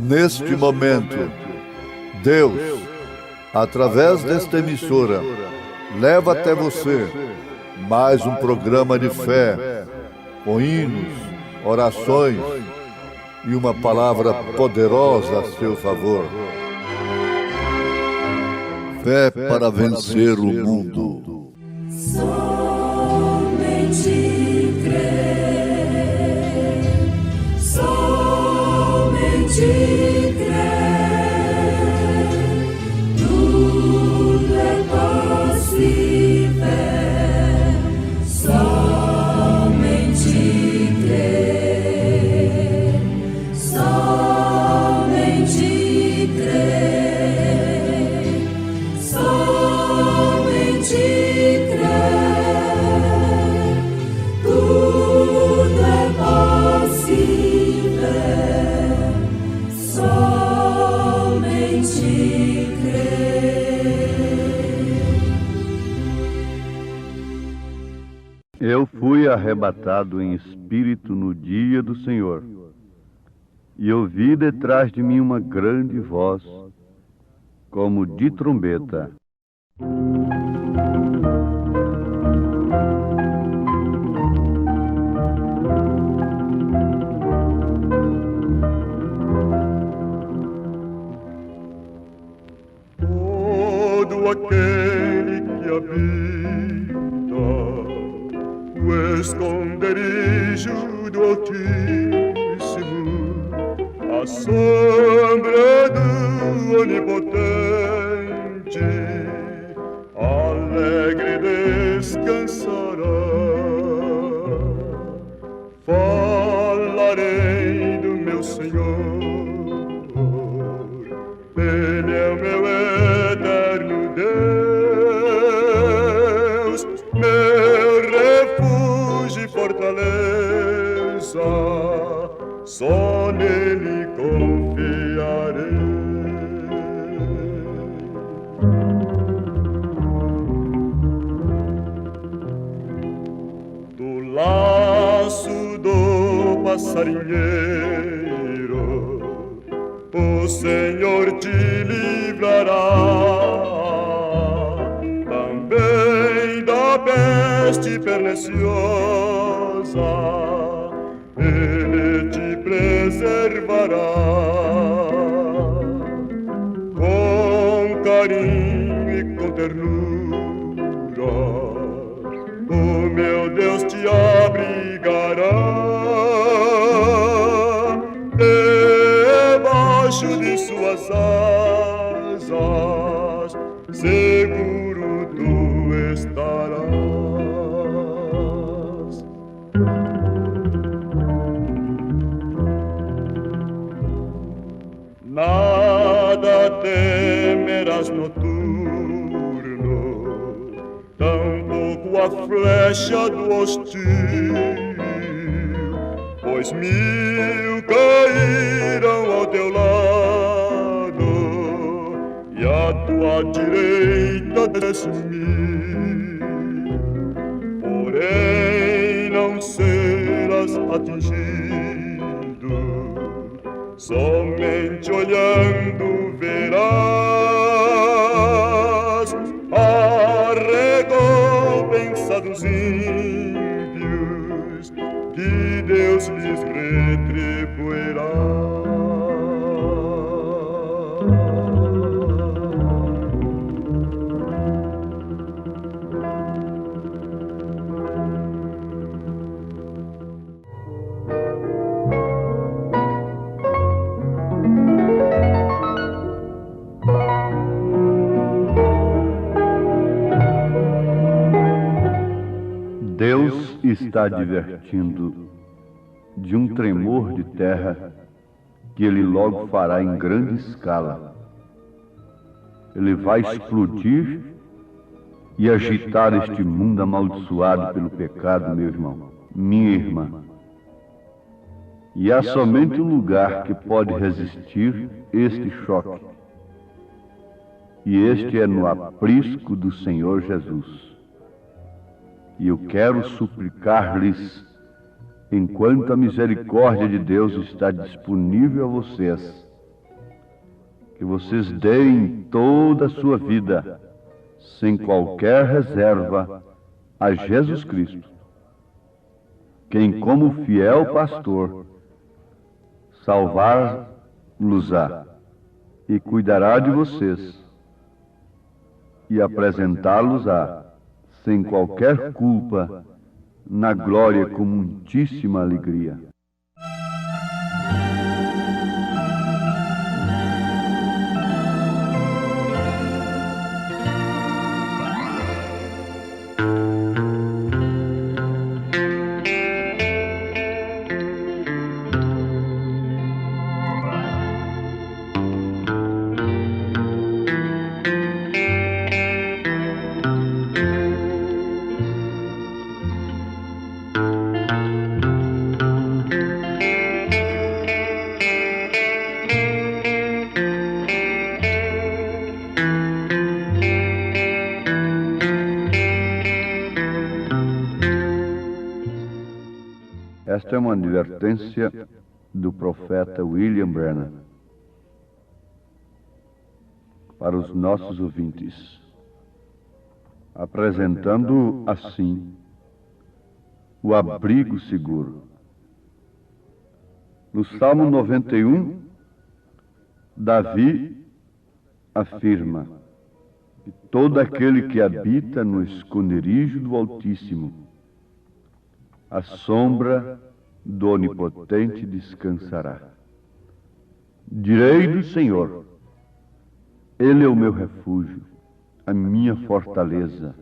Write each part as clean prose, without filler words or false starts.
Neste momento, Deus, através desta emissora, leva até você mais um programa de fé, com hinos, orações e uma palavra poderosa a seu favor. Fé para vencer o mundo. Somente crer, somente crer, tudo é possível, somente crer, somente crer, somente crer, tudo é possível, somente crer. Eu fui arrebatado em espírito no dia do Senhor, e ouvi detrás de mim uma grande voz, como de trombeta. Todo aquele que habita o esconderijo do Altíssimo, a sombra do Onipotente, alegre descansará. Falarei do meu Senhor, Ele é o meu eterno Deus, meu refúgio e fortaleza, só nele confiarei. Do laço do passarinheiro, o Senhor te livrará, também da peste perniciosa, Ele te preservará. Com carinho e com ternura, o meu Deus te abrigará. Debaixo de suas asas, seguro tu estarás. Nada temerás noturno, tampouco a flecha do hostil, pois 1000 cairão ao teu lado e à tua direita 10.000, porém não serás atingido, somente olhando verás a recompensa dos ímpios, que Deus lhes retribuirá. Deus está advertindo de um tremor de terra que Ele logo fará em grande escala. Ele vai explodir e agitar este mundo amaldiçoado pelo pecado, meu irmão, minha irmã. E há somente um lugar que pode resistir este choque, e este é no aprisco do Senhor Jesus. E eu quero suplicar-lhes, enquanto a misericórdia de Deus está disponível a vocês, que vocês deem toda a sua vida, sem qualquer reserva, a Jesus Cristo, quem, como fiel pastor, salvar-los-á e cuidará de vocês e apresentá-los-á sem qualquer culpa na glória com muitíssima alegria. Esta é uma advertência do profeta William Branham para os nossos ouvintes, apresentando assim o abrigo seguro. No Salmo 91, Davi afirma que todo aquele que habita no esconderijo do Altíssimo, à sombra do Onipotente descansará. Direi do Senhor, Ele é o meu refúgio, a minha fortaleza,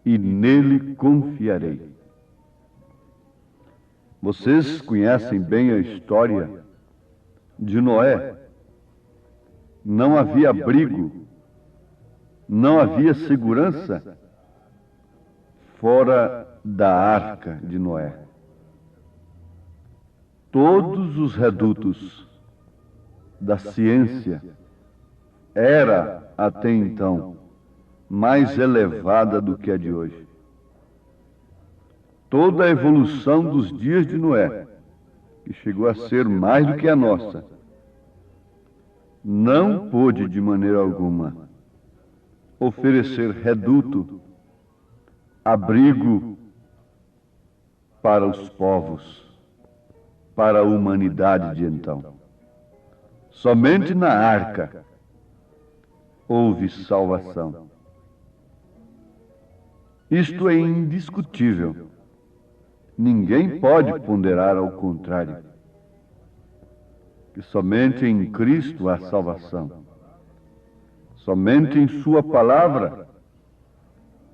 e nele confiarei. Vocês conhecem bem a história de Noé. Não havia abrigo, não havia segurança fora da arca de Noé. Todos os redutos da ciência era, até então, mais elevada do que a de hoje. Toda a evolução dos dias de Noé, que chegou a ser mais do que a nossa, não pôde de maneira alguma oferecer reduto, abrigo para os povos, para a humanidade de então. Somente na arca houve salvação. Isto é indiscutível. Ninguém pode ponderar ao contrário. Que somente em Cristo há salvação. Somente em Sua palavra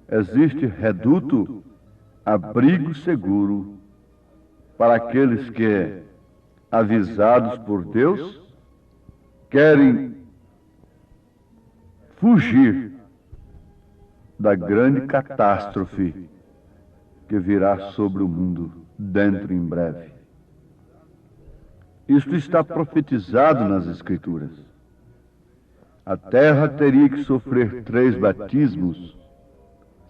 existe reduto, abrigo seguro para aqueles que, avisados por Deus, querem fugir da grande catástrofe que virá sobre o mundo dentro em breve. Isto está profetizado nas Escrituras. A terra teria que sofrer 3 batismos,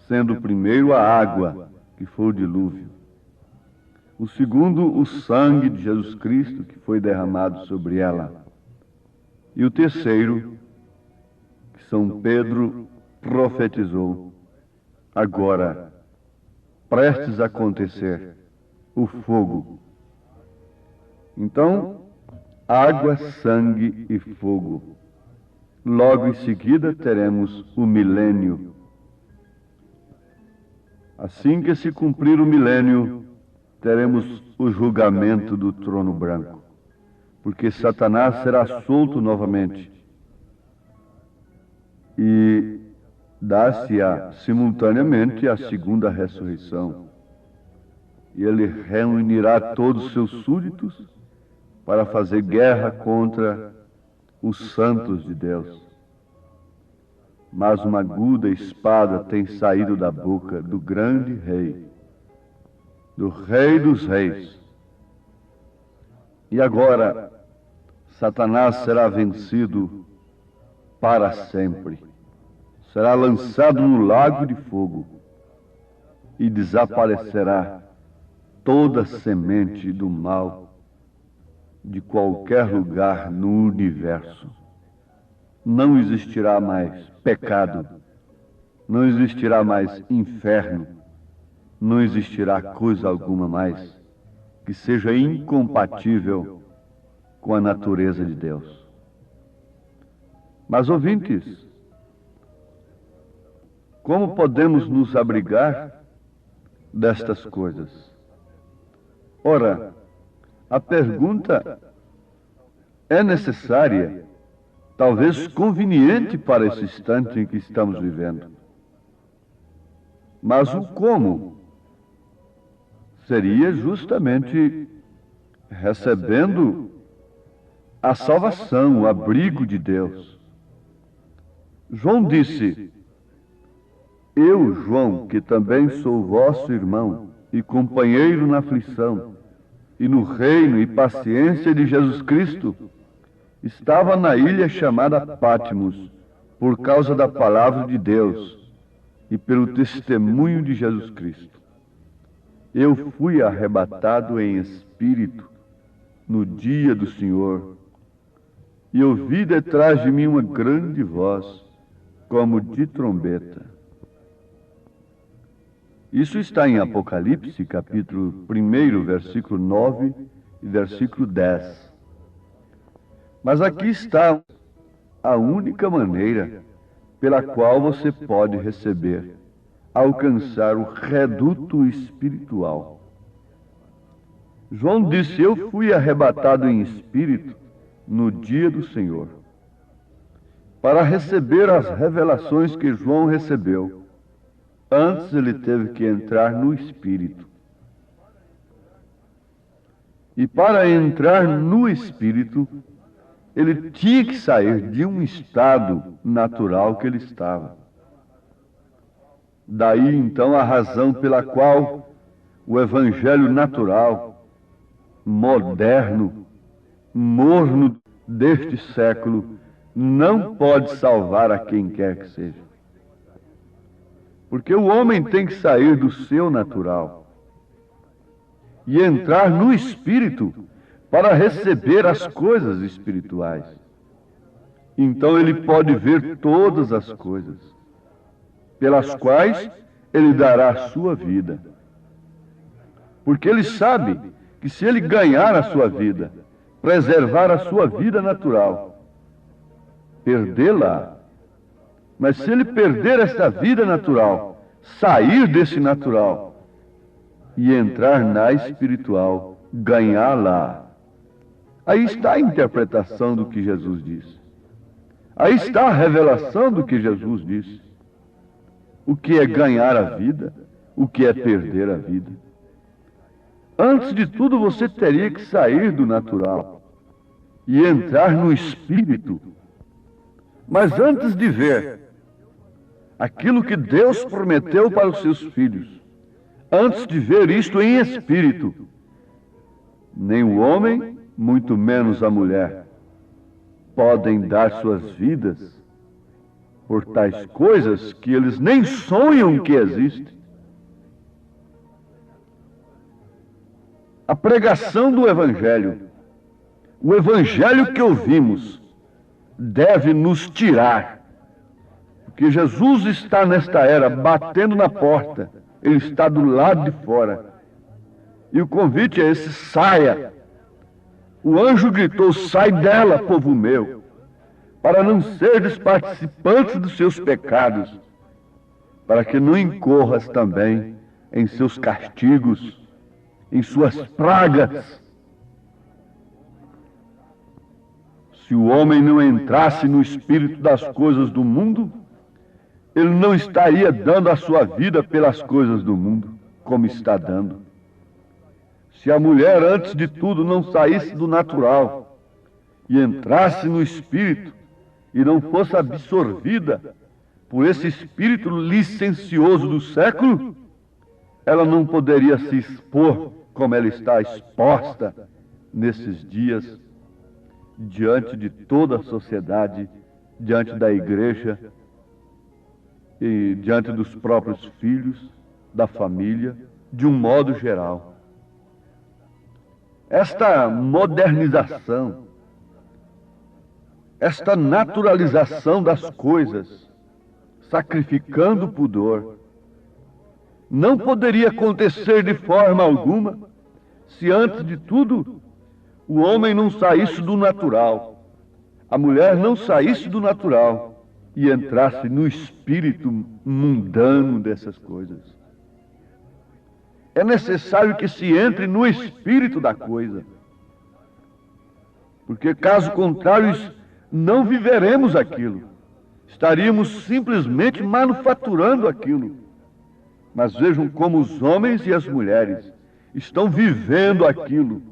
sendo o primeiro a água, que foi o dilúvio. O segundo, o sangue de Jesus Cristo, que foi derramado sobre ela. E o terceiro, que São Pedro profetizou, agora, prestes a acontecer, o fogo. Então, água, sangue e fogo. Logo em seguida teremos o milênio. Assim que se cumprir o milênio, teremos o julgamento do trono branco, porque Satanás será solto novamente e dar-se-á simultaneamente a segunda ressurreição. E ele reunirá todos os seus súditos para fazer guerra contra os santos de Deus. Mas uma aguda espada tem saído da boca do grande rei, do Rei dos Reis. E agora, Satanás será vencido para sempre. Será lançado no lago de fogo e desaparecerá toda semente do mal de qualquer lugar no universo. não existirá mais pecado, não existirá mais inferno, não existirá coisa alguma mais que seja incompatível com a natureza de Deus. Mas, ouvintes, como podemos nos abrigar destas coisas? Ora, a pergunta é necessária, talvez conveniente para esse instante em que estamos vivendo. Mas o como seria justamente recebendo a salvação, o abrigo de Deus. João disse: eu, João, que também sou vosso irmão e companheiro na aflição e no reino e paciência de Jesus Cristo, estava na ilha chamada Patmos por causa da palavra de Deus e pelo testemunho de Jesus Cristo. Eu fui arrebatado em espírito no dia do Senhor e ouvi detrás de mim uma grande voz, como de trombeta. Isso está em Apocalipse, capítulo 1, versículo 9 e versículo 10. Mas aqui está a única maneira pela qual você pode receber, alcançar o reduto espiritual. João disse: eu fui arrebatado em espírito no dia do Senhor. Para receber as revelações que João recebeu, antes ele teve que entrar no espírito. E para entrar no espírito, ele tinha que sair de um estado natural que ele estava. Daí, então, a razão pela qual o evangelho natural, moderno, morno deste século, não pode salvar a quem quer que seja. Porque o homem tem que sair do seu natural e entrar no espírito para receber as coisas espirituais. Então ele pode ver todas as coisas, pelas quais ele dará a sua vida. Porque ele sabe que se ele ganhar a sua vida, preservar a sua vida natural, perdê-la. Mas se ele perder esta vida natural, sair desse natural e entrar na espiritual, ganhá-la, aí está a interpretação do que Jesus disse. Aí está a revelação do que Jesus disse. O que é ganhar a vida, o que é perder a vida. Antes de tudo, você teria que sair do natural e entrar no espírito. Mas antes de ver aquilo que Deus prometeu para os seus filhos, antes de ver isto em espírito, nem o homem, muito menos a mulher, podem dar suas vidas por tais coisas que eles nem sonham que existem. A pregação do Evangelho, o Evangelho que ouvimos, deve nos tirar. Porque Jesus está nesta era batendo na porta, ele está do lado de fora. E o convite é esse: saia. O anjo gritou: sai dela, povo meu, para não seres participantes dos seus pecados, para que não incorras também em seus castigos, em suas pragas. Se o homem não entrasse no espírito das coisas do mundo, ele não estaria dando a sua vida pelas coisas do mundo, como está dando. Se a mulher, antes de tudo, não saísse do natural e entrasse no espírito e não fosse absorvida por esse espírito licencioso do século, ela não poderia se expor como ela está exposta nesses dias, diante de toda a sociedade, diante da igreja e diante dos próprios filhos, da família, de um modo geral. Esta modernização esta naturalização das coisas, sacrificando o pudor, não poderia acontecer de forma alguma se, antes de tudo, o homem não saísse do natural, a mulher não saísse do natural e entrasse no espírito mundano dessas coisas. É necessário que se entre no espírito da coisa, porque, caso contrário, não viveremos aquilo. Estaríamos simplesmente manufaturando aquilo. Mas vejam como os homens e as mulheres estão vivendo aquilo,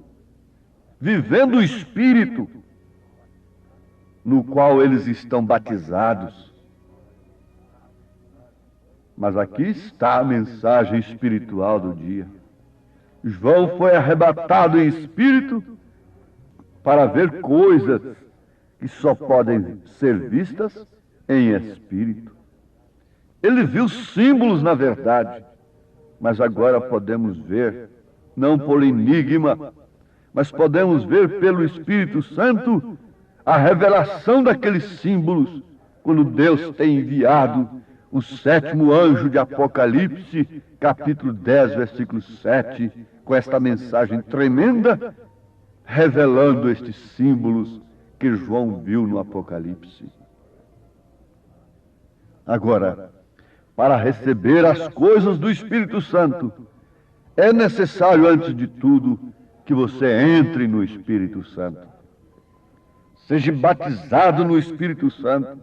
vivendo o espírito no qual eles estão batizados. Mas aqui está a mensagem espiritual do dia. João foi arrebatado em espírito para ver coisas que só podem ser vistas em espírito. Ele viu símbolos na verdade, mas agora podemos ver, não por enigma, mas podemos ver pelo Espírito Santo a revelação daqueles símbolos, quando Deus tem enviado o 7º anjo de Apocalipse, capítulo 10, versículo 7, com esta mensagem tremenda, revelando estes símbolos que João viu no Apocalipse. Agora, para receber as coisas do Espírito Santo, é necessário, antes de tudo, que você entre no Espírito Santo. Seja batizado no Espírito Santo.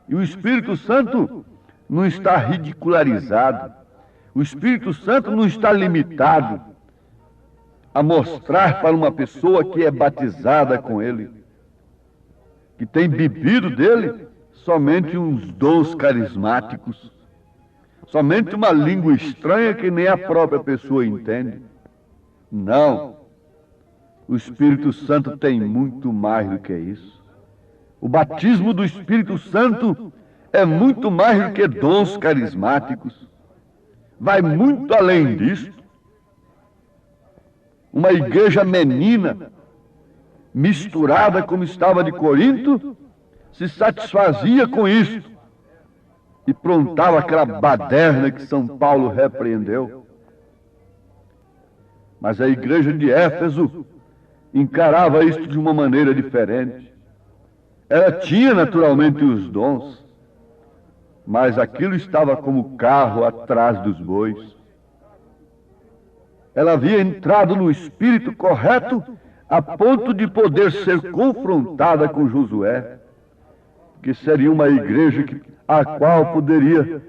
E o Espírito Santo não está ridicularizado. O Espírito Santo não está limitado a mostrar para uma pessoa que é batizada com ele, que tem bebido dele, somente uns dons carismáticos, somente uma língua estranha que nem a própria pessoa entende. Não. O Espírito Santo tem muito mais do que isso. O batismo do Espírito Santo é muito mais do que dons carismáticos. Vai muito além disso. Uma igreja menina, misturada como estava de Corinto, se satisfazia com isso e prontava aquela baderna que São Paulo repreendeu. Mas a igreja de Éfeso encarava isto de uma maneira diferente. Ela tinha naturalmente os dons, mas aquilo estava como carro atrás dos bois. Ela havia entrado no espírito correto a ponto de poder ser confrontada com Josué, que seria uma igreja a qual poderia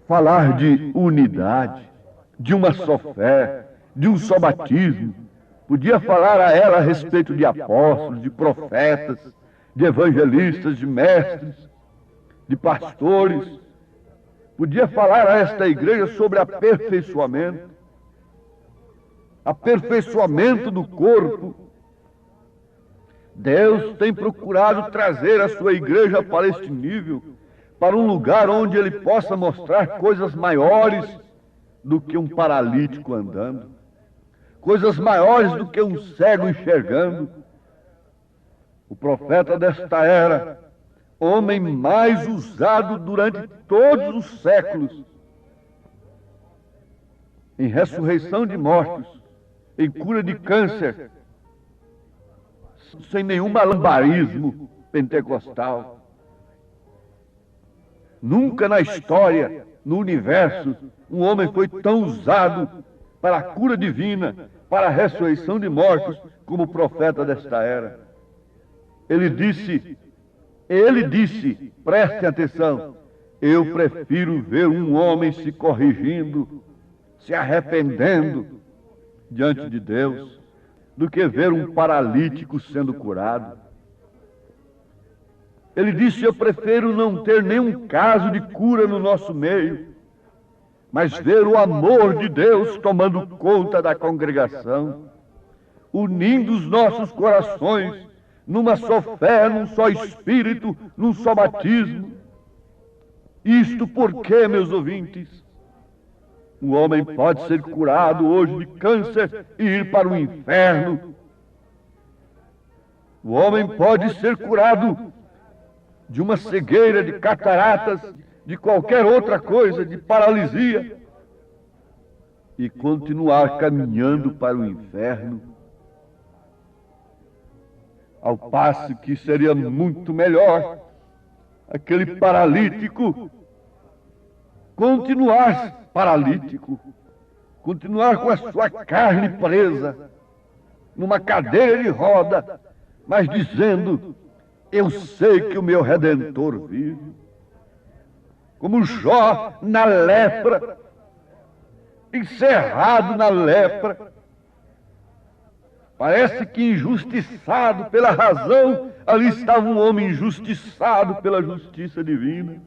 falar de unidade, de uma só fé, de um só batismo. Podia falar a ela a respeito de apóstolos, de profetas, de evangelistas, de mestres, de pastores. Podia falar a esta igreja sobre aperfeiçoamento do corpo. Deus tem procurado trazer a sua igreja para este nível, para um lugar onde ele possa mostrar coisas maiores do que um paralítico andando, coisas maiores do que um cego enxergando. O profeta desta era, homem mais usado durante todos os séculos, em ressurreição de mortos, em cura de câncer, sem nenhum malabarismo pentecostal. Nunca na história, no universo, um homem foi tão usado para a cura divina, para a ressurreição de mortos, como o profeta desta era. Ele disse, prestem atenção, eu prefiro ver um homem se corrigindo, se arrependendo diante de Deus, do que ver um paralítico sendo curado. Ele disse, eu prefiro não ter nenhum caso de cura no nosso meio, mas ver o amor de Deus tomando conta da congregação, unindo os nossos corações numa só fé, num só espírito, num só batismo. Isto porque, meus ouvintes, um homem pode ser curado hoje de câncer e ir para o inferno. O homem pode ser curado de uma cegueira, de cataratas, de qualquer outra coisa, de paralisia, e continuar caminhando para o inferno, ao passo que seria muito melhor aquele paralítico continuar paralítico, continuar com a sua carne presa numa cadeira de roda, mas dizendo: eu sei que o meu Redentor vive. Como Jó na lepra, encerrado na lepra, parece que injustiçado pela razão, ali estava um homem injustiçado pela justiça divina.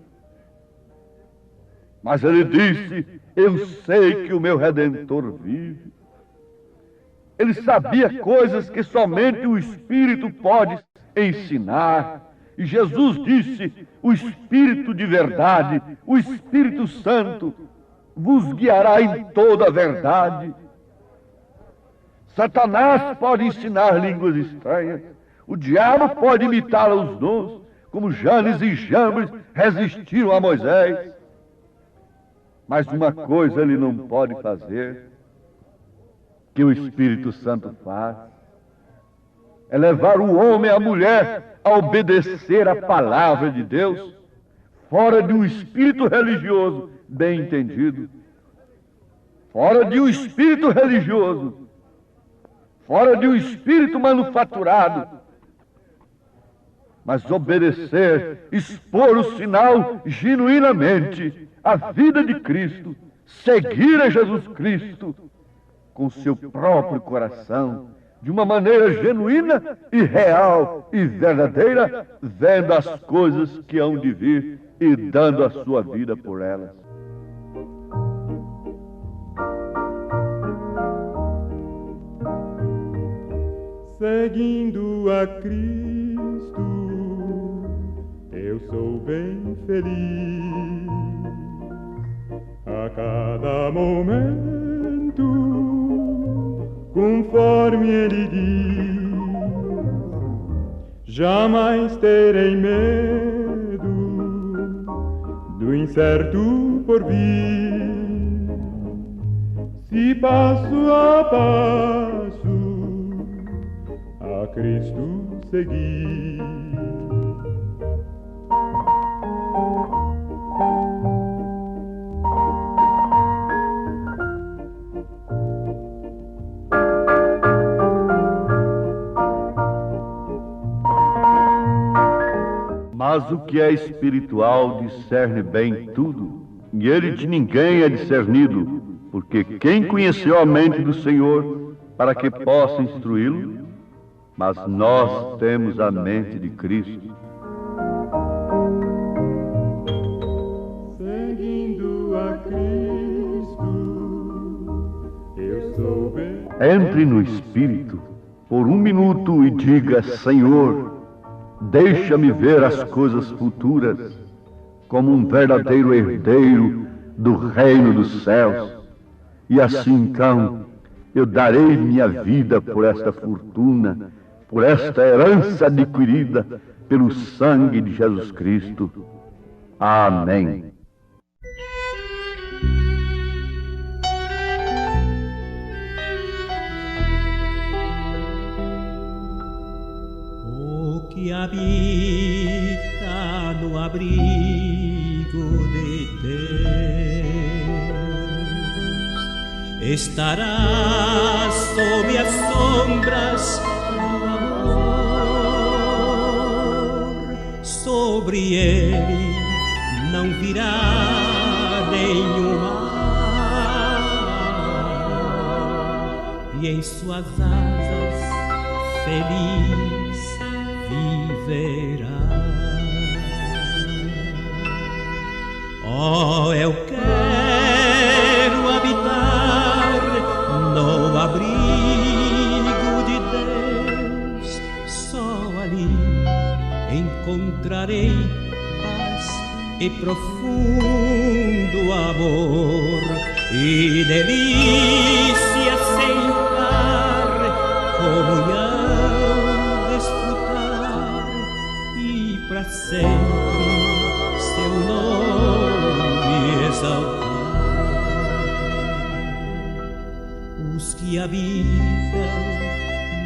Mas ele disse: eu sei que o meu Redentor vive. Ele sabia coisas que somente o Espírito pode ensinar. E Jesus disse: o Espírito de verdade, o Espírito Santo, vos guiará em toda a verdade. Satanás pode ensinar línguas estranhas, o diabo pode imitar os dons, como Janes e Jambres resistiram a Moisés. Mas uma coisa ele não pode fazer, que o Espírito Santo faz, é levar o homem e a mulher a obedecer a palavra de Deus, fora de um espírito religioso bem entendido, fora de um espírito religioso, fora de um espírito manufaturado, mas obedecer, expor o sinal genuinamente, a vida de Cristo, seguir a Jesus Cristo com seu próprio coração, de uma maneira genuína e real e verdadeira, vendo as coisas que hão de vir e dando a sua vida por elas. Seguindo a Cristo, eu sou bem feliz. A cada momento, conforme Ele diz, jamais terei medo do incerto porvir. Se passo a passo a Cristo seguir. Mas o que é espiritual discerne bem tudo, e ele de ninguém é discernido, porque quem conheceu a mente do Senhor para que possa instruí-lo? Mas nós temos a mente de Cristo. Seguindo a Cristo, eu sou bem. Entre no Espírito por um minuto e diga: Senhor, deixa-me ver as coisas futuras como um verdadeiro herdeiro do reino dos céus. E assim então eu darei minha vida por esta fortuna, por esta herança adquirida pelo sangue de Jesus Cristo. Amém. O que habita no abrigo de Deus estará sob as sombras do amor. Sobre ele não virá nenhum mal, e em suas asas feliz viverá. Oh, eu quero habitar no abrigo de Deus, só ali encontrarei paz e profundo amor, e delícia sem par, comunhão desfrutar. sempre seu nome exaltar. Os que habitam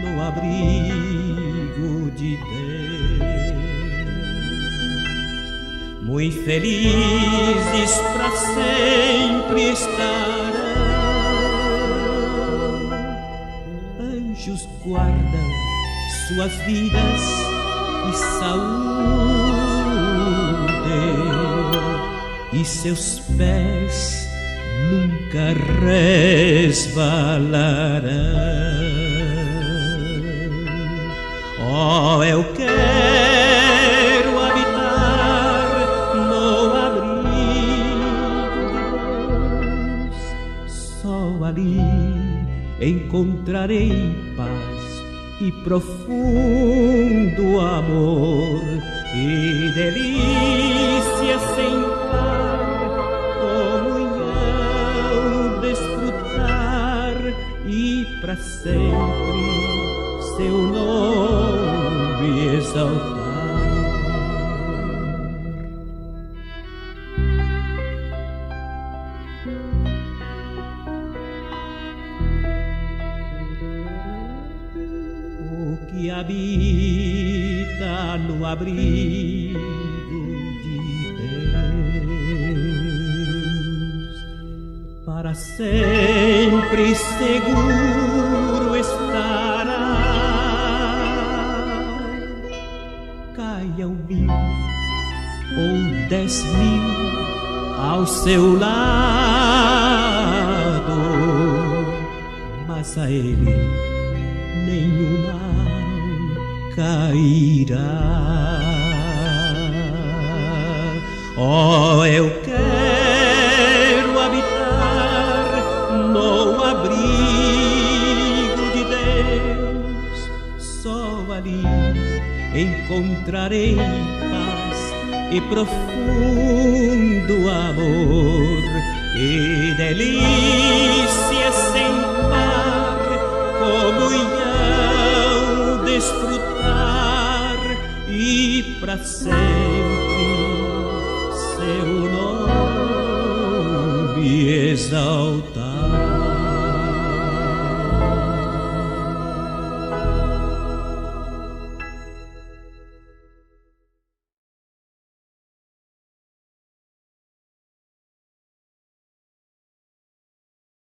no abrigo de Deus, muito felizes para sempre estarão. Anjos guardam suas vidas e saúde, e seus pés nunca resvalarão. Oh, eu quero habitar no abrigo de Deus, só ali encontrarei paz e profundo amor, e delícia sem par, comunhão desfrutar, e para sempre seu nome exaltar. Que habita no abrigo de Deus, para sempre seguro estará. Caiam 1000 ou 10.000 ao seu lado, mas a ele nenhuma cairá. Oh, eu quero habitar no abrigo de Deus, só ali encontrarei paz e profundo amor, e delícia sem par, comunhão desfrutar, e para sempre seu nome exaltar.